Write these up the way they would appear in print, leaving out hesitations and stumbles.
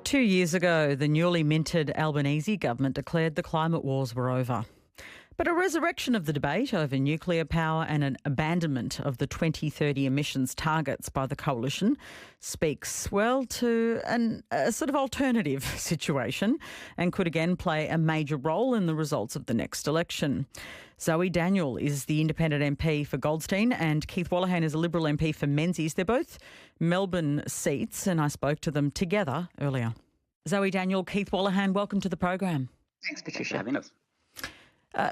2 years ago, the newly minted Albanese government declared the climate wars were over. But a resurrection of the debate over nuclear power and an abandonment of the 2030 emissions targets by the coalition speaks, well, to a sort of alternative situation and could again play a major role in the results of the next election. Zoe Daniel is the independent MP for Goldstein and Keith Wolahan is a Liberal MP for Menzies. They're both Melbourne seats and I spoke to them together earlier. Zoe Daniel, Keith Wolahan, welcome to the program. Thanks, Patricia, for having us.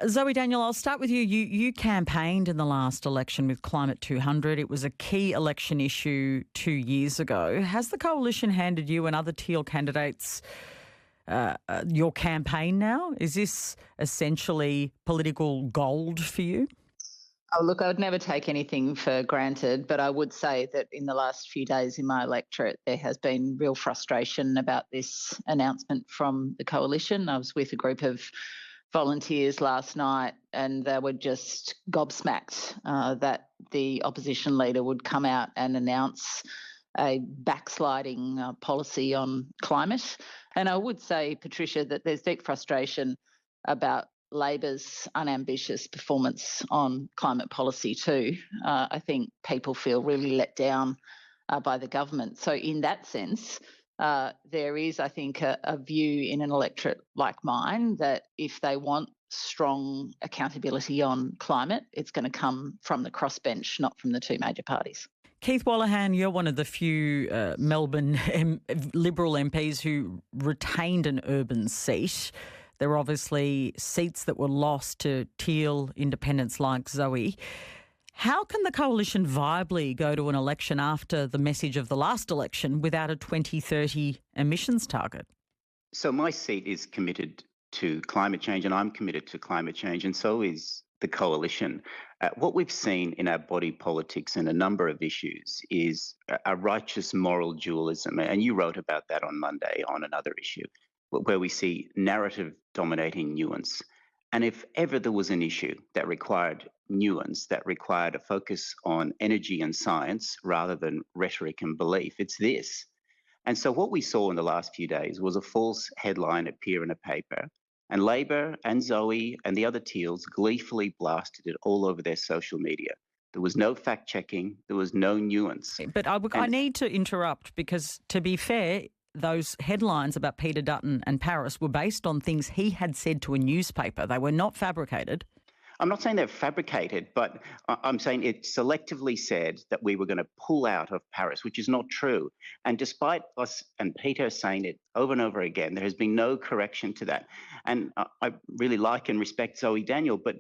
Zoe Daniel, I'll start with you. You campaigned in the last election with Climate 200. It was a key election issue 2 years ago. Has the coalition handed you and other Teal candidates your campaign now? Is this essentially political gold for you? Oh, look, I would never take anything for granted, but I would say that in the last few days in my electorate, there has been real frustration about this announcement from the coalition. I was with a group of volunteers last night and they were just gobsmacked that the opposition leader would come out and announce a backsliding policy on climate. And I would say, Patricia, that there's deep frustration about Labor's unambitious performance on climate policy too. I think people feel really let down by the government. So in that sense, there is, I think, a view in an electorate like mine that if they want strong accountability on climate, it's going to come from the crossbench, not from the two major parties. Keith Wolahan, you're one of the few Melbourne Liberal MPs who retained an urban seat. There were obviously seats that were lost to Teal independents like Zoe. How can the coalition viably go to an election after the message of the last election without a 2030 emissions target? So my seat is committed to climate change and I'm committed to climate change and so is the coalition. What we've seen in our body politics and a number of issues is a righteous moral dualism. And you wrote about that on Monday on another issue where we see narrative dominating nuance. And if ever there was an issue that required nuance, that required a focus on energy and science rather than rhetoric and belief, it's this. And so what we saw in the last few days was a false headline appear in a paper, and Labor and Zoe and the other Teals gleefully blasted it all over their social media. There was no fact-checking, there was no nuance. But I need to interrupt because, to be fair, those headlines about Peter Dutton and Paris were based on things he had said to a newspaper. They were not fabricated. I'm not saying they're fabricated, but I'm saying it selectively said that we were going to pull out of Paris, which is not true. And despite us and Peter saying it over and over again, there has been no correction to that. And I really like and respect Zoe Daniel, but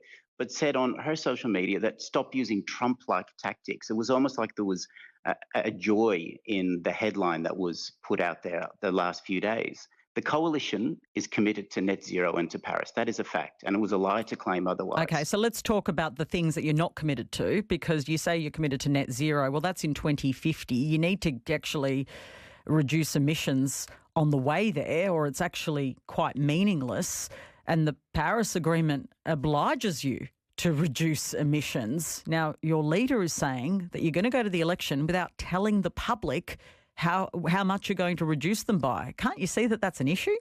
said on her social media that stop using Trump-like tactics. It was almost like there was a joy in the headline that was put out there the last few days. The coalition is committed to net zero and to Paris. That is a fact, and it was a lie to claim otherwise. Okay, so let's talk about the things that you're not committed to, because you say you're committed to net zero. Well, that's in 2050. You need to actually reduce emissions on the way there, or it's actually quite meaningless. And the Paris Agreement obliges you to reduce emissions. Now, your leader is saying that you're going to go to the election without telling the public how much you're going to reduce them by. Can't you see that that's an issue?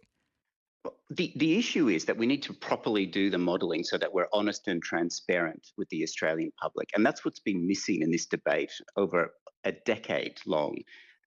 The issue is that we need to properly do the modelling so that we're honest and transparent with the Australian public. And that's what's been missing in this debate over a decade long.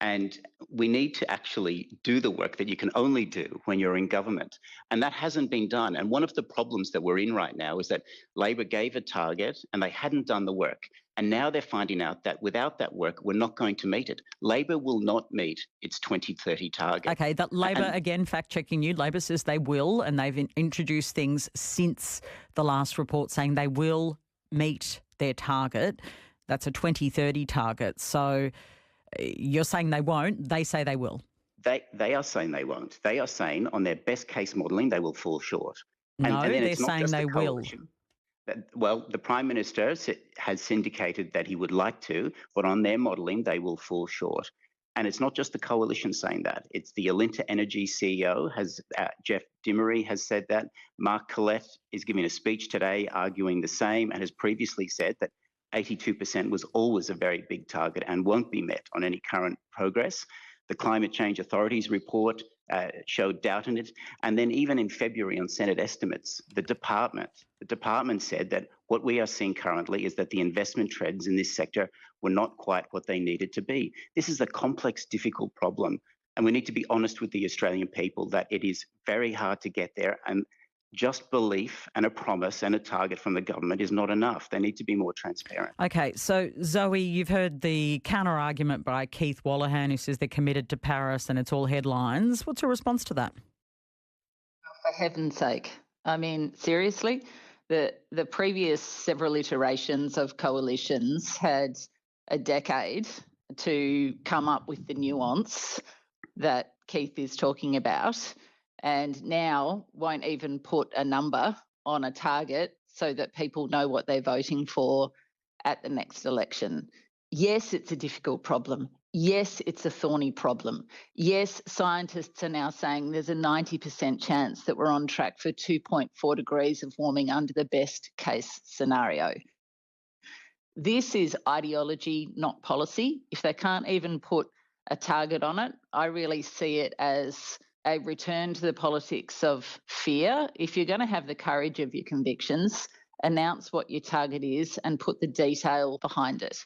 And we need to actually do the work that you can only do when you're in government. And that hasn't been done. And one of the problems that we're in right now is that Labor gave a target and they hadn't done the work. And now they're finding out that without that work, we're not going to meet it. Labor will not meet its 2030 target. Okay, that Labor, again, fact-checking you, Labor says they will, and they've introduced things since the last report saying they will meet their target. That's a 2030 target. So you're saying they won't, they say they will. They are saying they won't. They are saying on their best case modelling they will fall short. No, they're saying they will. Well, the Prime Minister has indicated that he would like to, but on their modelling they will fall short. And it's not just the coalition saying that. It's the Alinta Energy CEO, Jeff Dimery, has said that. Mark Collette is giving a speech today arguing the same and has previously said that 82% was always a very big target and won't be met on any current progress. The Climate Change Authority's report showed doubt in it. And then even in February on Senate estimates, the department said that what we are seeing currently is that the investment trends in this sector were not quite what they needed to be. This is a complex, difficult problem. And we need to be honest with the Australian people that it is very hard to get there. And just belief and a promise and a target from the government is not enough. They need to be more transparent. Okay, so Zoe, you've heard the counter-argument by Keith Wolahan, who says they're committed to Paris and it's all headlines. What's your response to that? For heaven's sake. I mean, seriously, the previous several iterations of coalitions had a decade to come up with the nuance that Keith is talking about, and now won't even put a number on a target so that people know what they're voting for at the next election. Yes, it's a difficult problem. Yes, it's a thorny problem. Yes, scientists are now saying there's a 90% chance that we're on track for 2.4 degrees of warming under the best case scenario. This is ideology, not policy. If they can't even put a target on it, I really see it as a return to the politics of fear. If you're going to have the courage of your convictions, announce what your target is and put the detail behind it.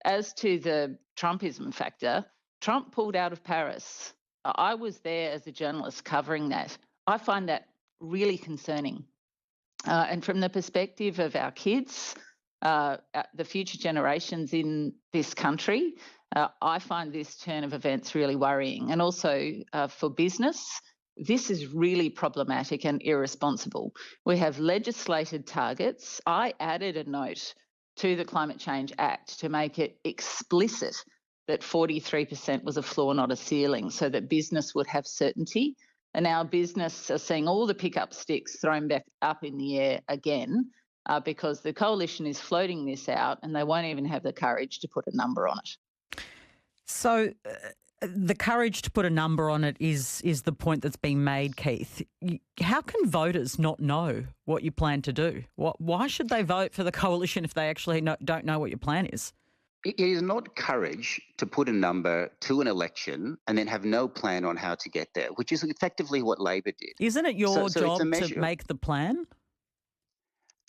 As to the Trumpism factor, Trump pulled out of Paris. I was there as a journalist covering that. I find that really concerning. And from the perspective of our kids, the future generations in this country, I find this turn of events really worrying. And also for business, this is really problematic and irresponsible. We have legislated targets. I added a note to the Climate Change Act to make it explicit that 43% was a floor, not a ceiling, so that business would have certainty. And now business are seeing all the pickup sticks thrown back up in the air again because the coalition is floating this out and they won't even have the courage to put a number on it. So the courage to put a number on it is the point that's being made, Keith. How can voters not know what you plan to do? Why should they vote for the coalition if they actually don't know what your plan is? It is not courage to put a number to an election and then have no plan on how to get there, which is effectively what Labor did. Isn't it your job to make the plan?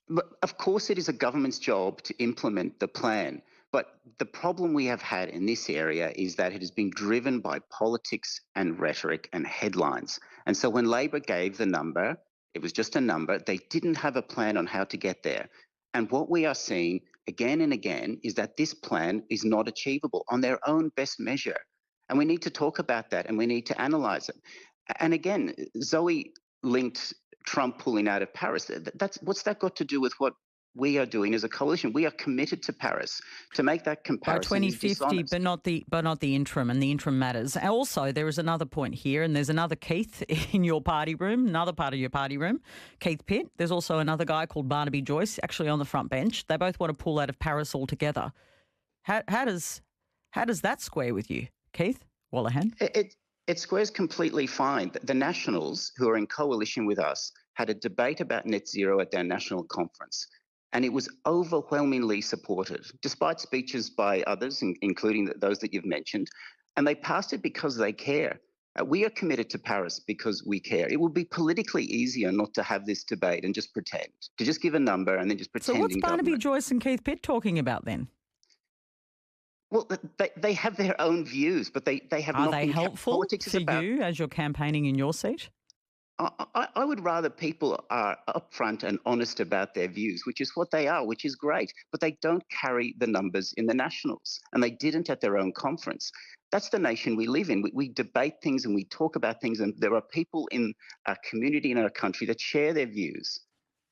But of course, it is a government's job to implement the plan. But the problem we have had in this area is that it has been driven by politics and rhetoric and headlines. And so when Labor gave the number, it was just a number. They didn't have a plan on how to get there. And what we are seeing again and again is that this plan is not achievable on their own best measure. And we need to talk about that and we need to analyse it. And again, Zoe linked Trump pulling out of Paris. What's that got to do with what we are doing as a coalition? We are committed to Paris. To make that comparison by 2050, but not the interim, and the interim matters. Also, there is another point here, and there's another Keith in your party room, another part of your party room, Keith Pitt. There's also another guy called Barnaby Joyce, actually on the front bench. They both want to pull out of Paris altogether. How does that square with you, Keith Wolahan? It squares completely fine. The Nationals, who are in coalition with us, had a debate about net zero at their national conference. And it was overwhelmingly supported, despite speeches by others, including those that you've mentioned. And they passed it because they care. We are committed to Paris because we care. It would be politically easier not to have this debate and just pretend, to just give a number and then just pretend. So what's Barnaby Joyce and Keith Pitt talking about then? Well, they have their own views, but they have not been. Are they helpful to you as you're campaigning in your seat? I would rather people are upfront and honest about their views, which is what they are, which is great. But they don't carry the numbers in the Nationals, and they didn't at their own conference. That's the nation we live in. We debate things and we talk about things, and there are people in our community and our country that share their views.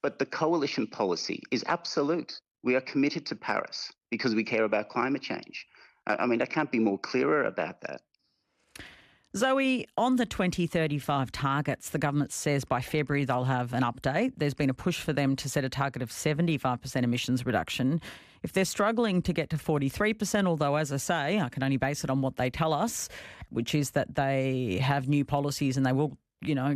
But the coalition policy is absolute. We are committed to Paris because we care about climate change. I mean, I can't be more clearer about that. Zoe, on the 2035 targets, the government says by February they'll have an update. There's been a push for them to set a target of 75% emissions reduction. If they're struggling to get to 43%, although, as I say, I can only base it on what they tell us, which is that they have new policies and they will,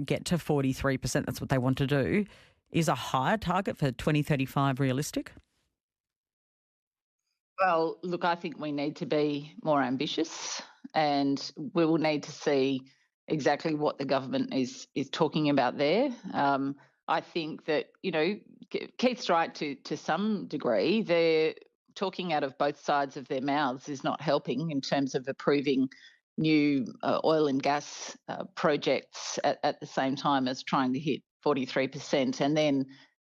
get to 43%. That's what they want to do. Is a higher target for 2035 realistic? Well, look, I think we need to be more ambitious. and we will need to see exactly what the government is talking about there. I think that, Keith's right to some degree. They're talking out of both sides of their mouths is not helping in terms of approving new oil and gas projects at the same time as trying to hit 43%. And then,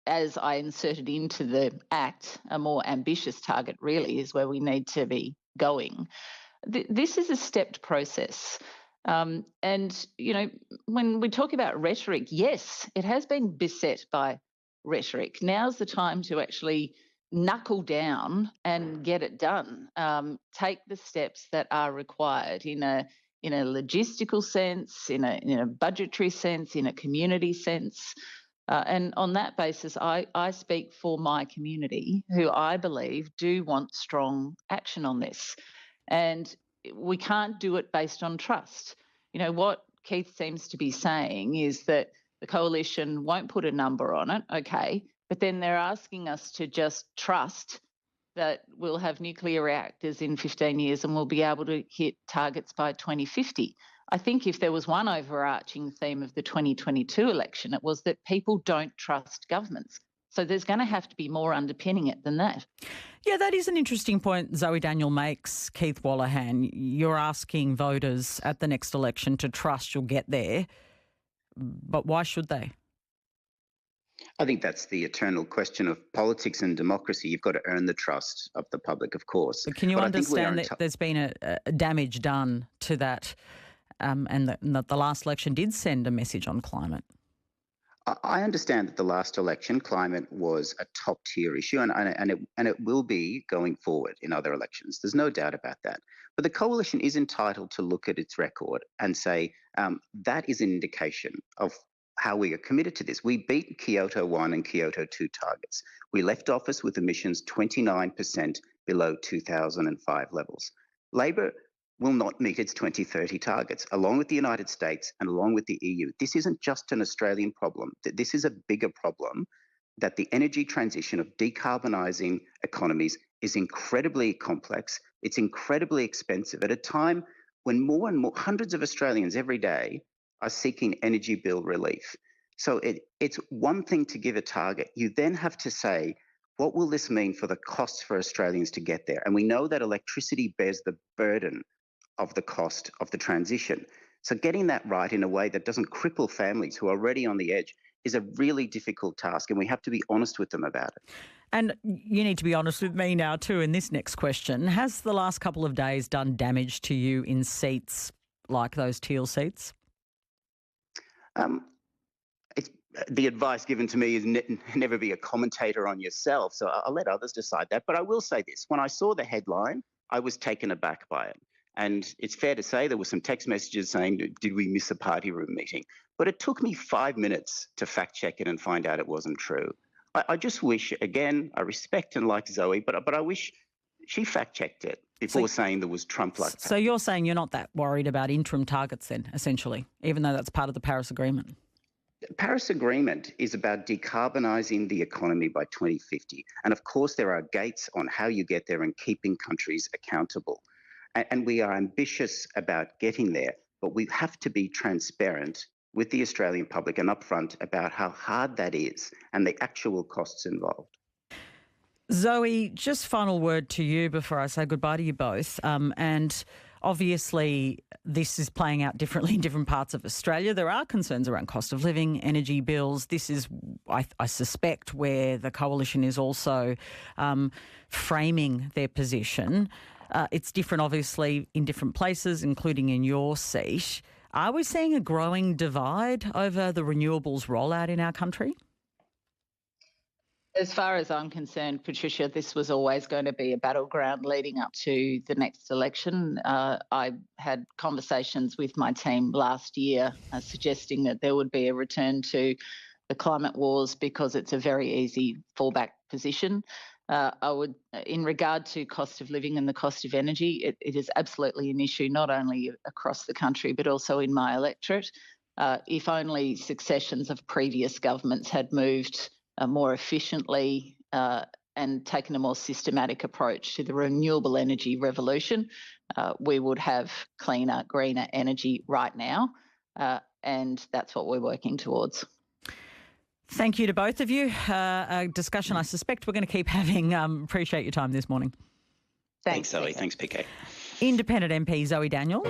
as I inserted into the Act, a more ambitious target really is where we need to be going. This is a stepped process. And, when we talk about rhetoric, yes, it has been beset by rhetoric. Now's the time to actually knuckle down and get it done. Take the steps that are required in a logistical sense, in a budgetary sense, in a community sense. And on that basis, I speak for my community, who I believe do want strong action on this. And we can't do it based on trust. What Keith seems to be saying is that the coalition won't put a number on it, okay, but then they're asking us to just trust that we'll have nuclear reactors in 15 years and we'll be able to hit targets by 2050. I think if there was one overarching theme of the 2022 election, it was that people don't trust governments. So there's going to have to be more underpinning it than that. Yeah, that is an interesting point Zoe Daniel makes, Keith Wolahan. You're asking voters at the next election to trust you'll get there, but why should they? I think that's the eternal question of politics and democracy. You've got to earn the trust of the public, of course. But can you understand that there's been a damage done to that, and that the last election did send a message on climate? I understand that the last election, climate was a top-tier issue, and it will be going forward in other elections. There's no doubt about that. But the coalition is entitled to look at its record and say that is an indication of how we are committed to this. We beat Kyoto 1 and Kyoto 2 targets. We left office with emissions 29% below 2005 levels. Labor will not meet its 2030 targets, along with the United States and along with the EU. This isn't just an Australian problem. This is a bigger problem, that the energy transition of decarbonising economies is incredibly complex. It's incredibly expensive at a time when more and more, hundreds of Australians every day are seeking energy bill relief. So it's one thing to give a target. You then have to say, what will this mean for the costs for Australians to get there? And we know that electricity bears the burden of the cost of the transition. So getting that right in a way that doesn't cripple families who are already on the edge is a really difficult task, and we have to be honest with them about it. And you need to be honest with me now too in this next question. Has the last couple of days done damage to you in seats like those teal seats? The advice given to me is never be a commentator on yourself, so I'll let others decide that. But I will say this. When I saw the headline, I was taken aback by it. And it's fair to say there were some text messages saying, did we miss a party room meeting? But it took me 5 minutes to fact check it and find out it wasn't true. I just wish, again, I respect and like Zoe, but I wish she fact checked it before saying there was Trump-like. So you're saying you're not that worried about interim targets then, essentially, even though that's part of the Paris Agreement? The Paris Agreement is about decarbonising the economy by 2050. And of course, there are gates on how you get there and keeping countries accountable. And we are ambitious about getting there, but we have to be transparent with the Australian public and upfront about how hard that is and the actual costs involved. Zoe, just final word to you before I say goodbye to you both. And obviously, this is playing out differently in different parts of Australia. There are concerns around cost of living, energy bills. This is, I suspect, where the coalition is also framing their position. It's different, obviously, in different places, including in your seat. Are we seeing a growing divide over the renewables rollout in our country? As far as I'm concerned, Patricia, this was always going to be a battleground leading up to the next election. I had conversations with my team last year suggesting that there would be a return to the climate wars because it's a very easy fallback position. I would, in regard to cost of living and the cost of energy, it is absolutely an issue not only across the country but also in my electorate. If only successions of previous governments had moved more efficiently and taken a more systematic approach to the renewable energy revolution, we would have cleaner, greener energy right now, and that's what we're working towards. Thank you to both of you. A discussion I suspect we're going to keep having. Appreciate your time this morning. Thanks, Zoe. Thanks, PK. Independent MP Zoe Daniel.